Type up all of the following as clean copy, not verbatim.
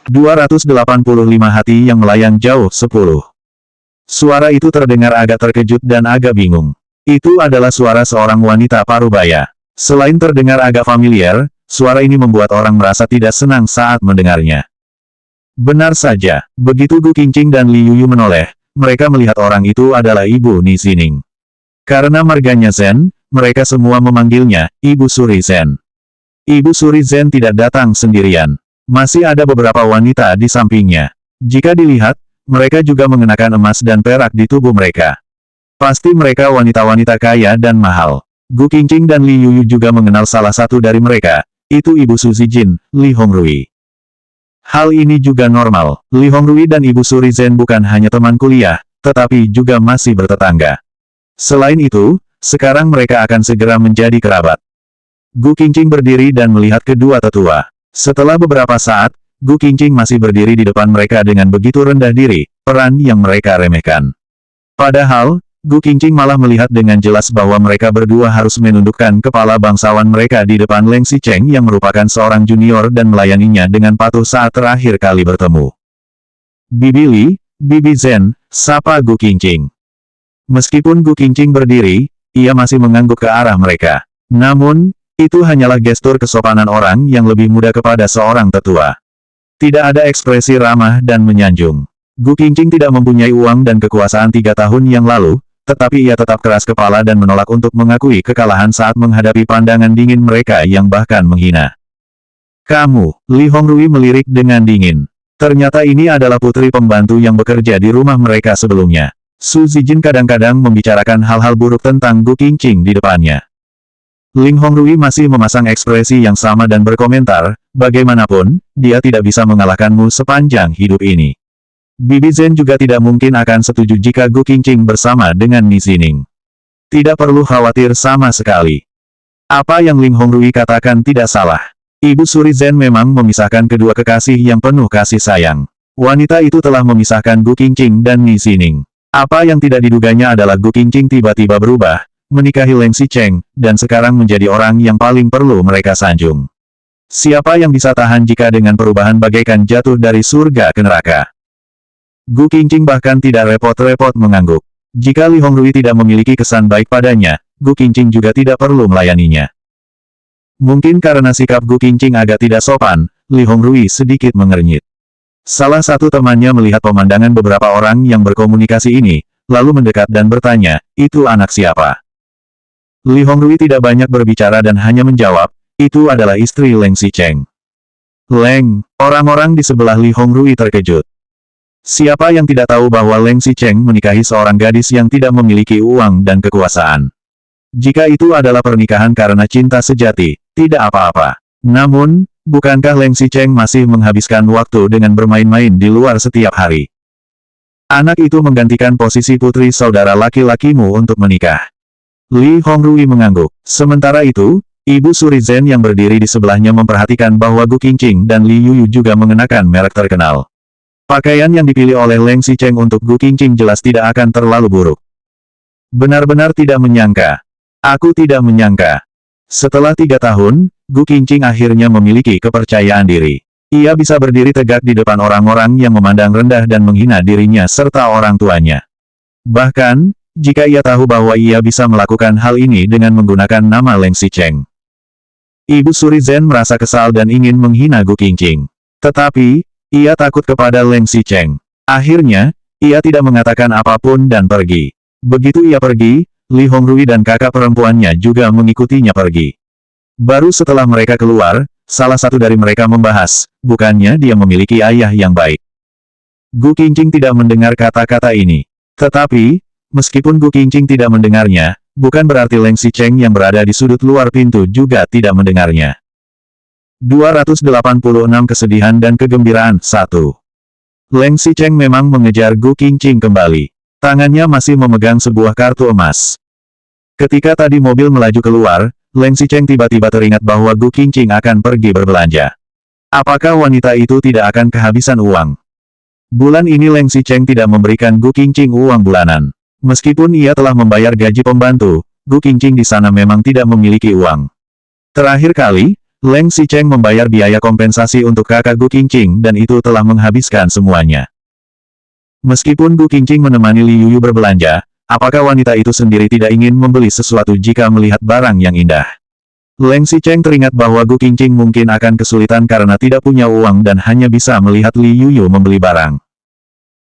285 hati yang melayang jauh 10. Suara itu terdengar agak terkejut dan agak bingung. Itu adalah suara seorang wanita parubaya. Selain terdengar agak familiar, suara ini membuat orang merasa tidak senang saat mendengarnya. Benar saja, begitu Gu Qingqing dan Li Yuyu menoleh, mereka melihat orang itu adalah Ibu Ni Xining. Karena marganya Zen, mereka semua memanggilnya Ibu Suri Zen. Ibu Suri Zen tidak datang sendirian. Masih ada beberapa wanita di sampingnya. Jika dilihat, mereka juga mengenakan emas dan perak di tubuh mereka. Pasti mereka wanita-wanita kaya dan mahal. Gu Qingqing dan Li Yuyu juga mengenal salah satu dari mereka, itu Ibu Su Zijin, Li Hongrui. Hal ini juga normal. Li Hongrui dan Ibu Suri Zen bukan hanya teman kuliah, tetapi juga masih bertetangga. Selain itu, sekarang mereka akan segera menjadi kerabat. Gu Qingqing berdiri dan melihat kedua tetua. Setelah beberapa saat, Gu Qingqing masih berdiri di depan mereka dengan begitu rendah diri, peran yang mereka remehkan. Padahal, Gu Qingqing malah melihat dengan jelas bahwa mereka berdua harus menundukkan kepala bangsawan mereka di depan Leng Xicheng yang merupakan seorang junior dan melayaninya dengan patuh saat terakhir kali bertemu. Bibi Li, Bibi Zen, sapa Gu Qingqing. Meskipun Gu Qingqing berdiri, ia masih mengangguk ke arah mereka. Namun, itu hanyalah gestur kesopanan orang yang lebih muda kepada seorang tetua. Tidak ada ekspresi ramah dan menyanjung. Gu Qingqing tidak mempunyai uang dan kekuasaan 3 tahun yang lalu, tetapi ia tetap keras kepala dan menolak untuk mengakui kekalahan saat menghadapi pandangan dingin mereka yang bahkan menghina. Kamu, Li Hongrui melirik dengan dingin. Ternyata ini adalah putri pembantu yang bekerja di rumah mereka sebelumnya. Su Zijin kadang-kadang membicarakan hal-hal buruk tentang Gu Qingqing di depannya. Ling Hongrui masih memasang ekspresi yang sama dan berkomentar, bagaimanapun, dia tidak bisa mengalahkanmu sepanjang hidup ini. Bibi Zen juga tidak mungkin akan setuju jika Gu Qingqing bersama dengan Ni Xining. Tidak perlu khawatir sama sekali. Apa yang Ling Hongrui katakan tidak salah. Ibu Suri Zen memang memisahkan kedua kekasih yang penuh kasih sayang. Wanita itu telah memisahkan Gu Qingqing dan Ni Xining. Apa yang tidak diduganya adalah Gu Qingqing tiba-tiba berubah, menikahi Leng Xicheng, dan sekarang menjadi orang yang paling perlu mereka sanjung. Siapa yang bisa tahan jika dengan perubahan bagaikan jatuh dari surga ke neraka? Gu Qingqing bahkan tidak repot-repot mengangguk. Jika Li Hongrui tidak memiliki kesan baik padanya, Gu Qingqing juga tidak perlu melayaninya. Mungkin karena sikap Gu Qingqing agak tidak sopan, Li Hongrui sedikit mengernyit. Salah satu temannya melihat pemandangan beberapa orang yang berkomunikasi ini, lalu mendekat dan bertanya, itu anak siapa? Li Hongrui tidak banyak berbicara dan hanya menjawab, itu adalah istri Leng Xicheng. Leng, orang-orang di sebelah Li Hongrui terkejut. Siapa yang tidak tahu bahwa Leng Xicheng menikahi seorang gadis yang tidak memiliki uang dan kekuasaan? Jika itu adalah pernikahan karena cinta sejati, tidak apa-apa. Namun, bukankah Leng Xicheng masih menghabiskan waktu dengan bermain-main di luar setiap hari? Anak itu menggantikan posisi putri saudara laki-lakimu untuk menikah. Li Hongrui mengangguk. Sementara itu, Ibu Suri Zen yang berdiri di sebelahnya memperhatikan bahwa Gu Qingqing dan Li Yuyu juga mengenakan merek terkenal. Pakaian yang dipilih oleh Leng Xicheng untuk Gu Qingqing jelas tidak akan terlalu buruk. Benar-benar tidak menyangka. Aku tidak menyangka. Setelah 3 tahun, Gu Qingqing akhirnya memiliki kepercayaan diri. Ia bisa berdiri tegak di depan orang-orang yang memandang rendah dan menghina dirinya serta orang tuanya. Bahkan, jika ia tahu bahwa ia bisa melakukan hal ini dengan menggunakan nama Leng Xicheng. Ibu Suri Zen merasa kesal dan ingin menghina Gu Qingqing. Tetapi, ia takut kepada Leng Xicheng. Akhirnya, ia tidak mengatakan apapun dan pergi. Begitu ia pergi, Li Hongrui dan kakak perempuannya juga mengikutinya pergi. Baru setelah mereka keluar, salah satu dari mereka membahas, bukannya dia memiliki ayah yang baik. Gu Qingqing tidak mendengar kata-kata ini. Tetapi, meskipun Gu Qingqing tidak mendengarnya, bukan berarti Leng Xicheng yang berada di sudut luar pintu juga tidak mendengarnya. 286 Kesedihan dan Kegembiraan 1. Leng Xicheng memang mengejar Gu Qingqing kembali. Tangannya masih memegang sebuah kartu emas. Ketika tadi mobil melaju keluar, Leng Xicheng tiba-tiba teringat bahwa Gu Qingqing akan pergi berbelanja. Apakah wanita itu tidak akan kehabisan uang? Bulan ini Leng Xicheng tidak memberikan Gu Qingqing uang bulanan. Meskipun ia telah membayar gaji pembantu, Gu Qingqing di sana memang tidak memiliki uang. Terakhir kali, Leng Xicheng membayar biaya kompensasi untuk kakak Gu Qingqing dan itu telah menghabiskan semuanya. Meskipun Gu Qingqing menemani Li Yuyu berbelanja, apakah wanita itu sendiri tidak ingin membeli sesuatu jika melihat barang yang indah? Leng Xicheng teringat bahwa Gu Qingqing mungkin akan kesulitan karena tidak punya uang dan hanya bisa melihat Li Yuyu membeli barang.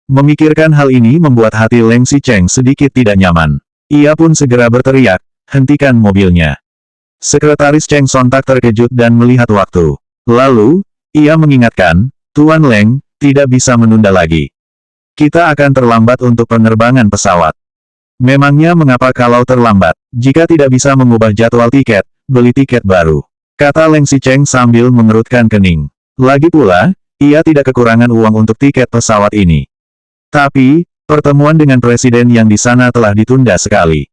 Memikirkan hal ini membuat hati Leng Xicheng sedikit tidak nyaman. Ia pun segera berteriak, hentikan mobilnya. Sekretaris Cheng sontak terkejut dan melihat waktu. Lalu, ia mengingatkan, Tuan Leng, tidak bisa menunda lagi. Kita akan terlambat untuk penerbangan pesawat. Memangnya mengapa kalau terlambat? Jika tidak bisa mengubah jadwal tiket, beli tiket baru. Kata Leng Xicheng sambil mengerutkan kening. Lagi pula, ia tidak kekurangan uang untuk tiket pesawat ini. Tapi, pertemuan dengan presiden yang di sana telah ditunda sekali.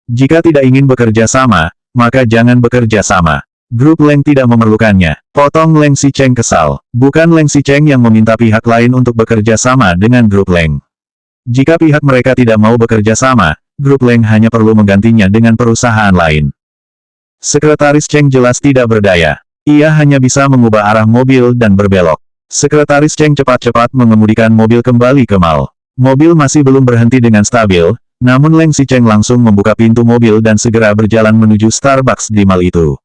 Jika tidak ingin bekerja sama, maka jangan bekerja sama. Grup Leng tidak memerlukannya. Potong Leng Xicheng kesal. Bukan Leng Xicheng yang meminta pihak lain untuk bekerja sama dengan grup Leng. Jika pihak mereka tidak mau bekerja sama, grup Leng hanya perlu menggantinya dengan perusahaan lain. Sekretaris Cheng jelas tidak berdaya. Ia hanya bisa mengubah arah mobil dan berbelok. Sekretaris Cheng cepat-cepat mengemudikan mobil kembali ke mal. Mobil masih belum berhenti dengan stabil, namun Leng Xicheng langsung membuka pintu mobil dan segera berjalan menuju Starbucks di mal itu.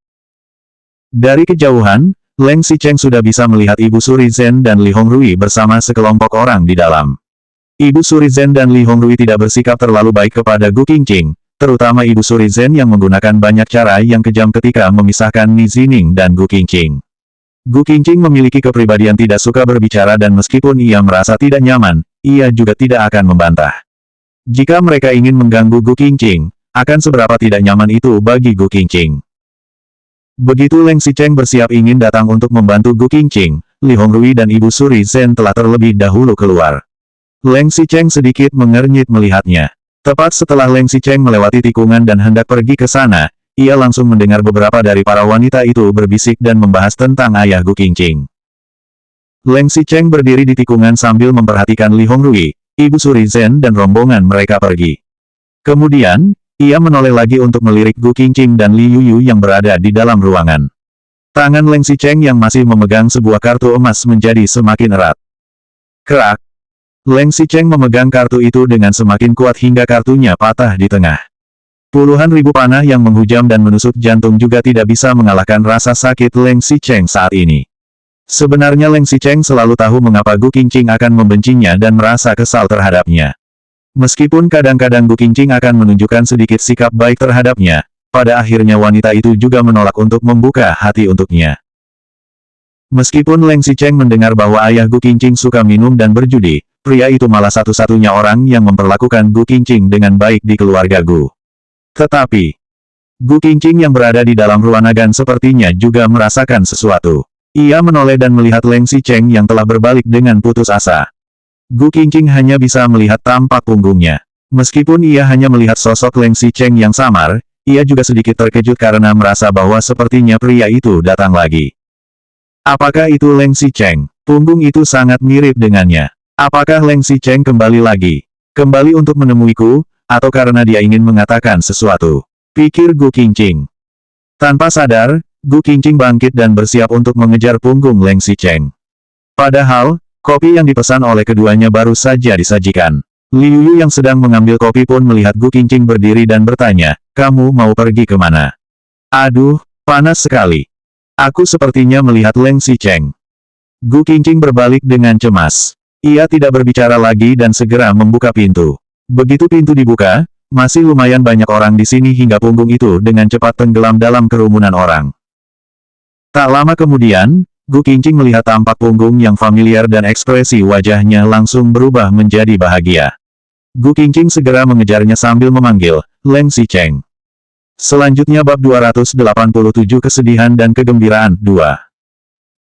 Dari kejauhan, Leng Xicheng sudah bisa melihat Ibu Suri Zhen dan Li Hongrui bersama sekelompok orang di dalam. Ibu Suri Zhen dan Li Hongrui tidak bersikap terlalu baik kepada Gu Qingqing, terutama Ibu Suri Zhen yang menggunakan banyak cara yang kejam ketika memisahkan Ni Zining dan Gu Qingqing. Gu Qingqing memiliki kepribadian tidak suka berbicara dan meskipun ia merasa tidak nyaman, ia juga tidak akan membantah. Jika mereka ingin mengganggu Gu Qingqing, akan seberapa tidak nyaman itu bagi Gu Qingqing. Begitu Leng Xicheng bersiap ingin datang untuk membantu Gu Qingqing, Li Hongrui dan Ibu Suri Zhen telah terlebih dahulu keluar. Leng Xicheng sedikit mengernyit melihatnya. Tepat setelah Leng Xicheng melewati tikungan dan hendak pergi ke sana, ia langsung mendengar beberapa dari para wanita itu berbisik dan membahas tentang ayah Gu Qingqing. Leng Xicheng berdiri di tikungan sambil memperhatikan Li Hongrui, Ibu Suri Zhen dan rombongan mereka pergi. Kemudian, ia menoleh lagi untuk melirik Gu Qingqing dan Li Yuyu yang berada di dalam ruangan. Tangan Leng Xicheng yang masih memegang sebuah kartu emas menjadi semakin erat. Kerak! Leng Xicheng memegang kartu itu dengan semakin kuat hingga kartunya patah di tengah. Puluhan ribu panah yang menghujam dan menusuk jantung juga tidak bisa mengalahkan rasa sakit Leng Xicheng saat ini. Sebenarnya Leng Xicheng selalu tahu mengapa Gu Qingqing akan membencinya dan merasa kesal terhadapnya. Meskipun kadang-kadang Gu Qingqing akan menunjukkan sedikit sikap baik terhadapnya, pada akhirnya wanita itu juga menolak untuk membuka hati untuknya. Meskipun Leng Xicheng mendengar bahwa ayah Gu Qingqing suka minum dan berjudi, pria itu malah satu-satunya orang yang memperlakukan Gu Qingqing dengan baik di keluarga Gu. Tetapi, Gu Qingqing yang berada di dalam ruangan sepertinya juga merasakan sesuatu. Ia menoleh dan melihat Leng Xicheng yang telah berbalik dengan putus asa. Gu Qingqing hanya bisa melihat tampak punggungnya. Meskipun ia hanya melihat sosok Leng Xicheng yang samar, ia juga sedikit terkejut karena merasa bahwa sepertinya pria itu datang lagi. Apakah itu Leng Xicheng? Punggung itu sangat mirip dengannya. Apakah Leng Xicheng kembali lagi? Kembali untuk menemuiku? Atau karena dia ingin mengatakan sesuatu? Pikir Gu Qingqing. Tanpa sadar, Gu Qingqing bangkit dan bersiap untuk mengejar punggung Leng Xicheng. Padahal, kopi yang dipesan oleh keduanya baru saja disajikan. Li Yuyu yang sedang mengambil kopi pun melihat Gu Qingqing berdiri dan bertanya, kamu mau pergi kemana? Aduh, panas sekali. Aku sepertinya melihat Leng Xicheng. Gu Qingqing berbalik dengan cemas. Ia tidak berbicara lagi dan segera membuka pintu. Begitu pintu dibuka, masih lumayan banyak orang di sini hingga punggung itu dengan cepat tenggelam dalam kerumunan orang. Tak lama kemudian, Gu Qingqing melihat tampak punggung yang familiar dan ekspresi wajahnya langsung berubah menjadi bahagia. Gu Qingqing segera mengejarnya sambil memanggil, Leng Xicheng. Selanjutnya bab 287 kesedihan dan kegembiraan 2.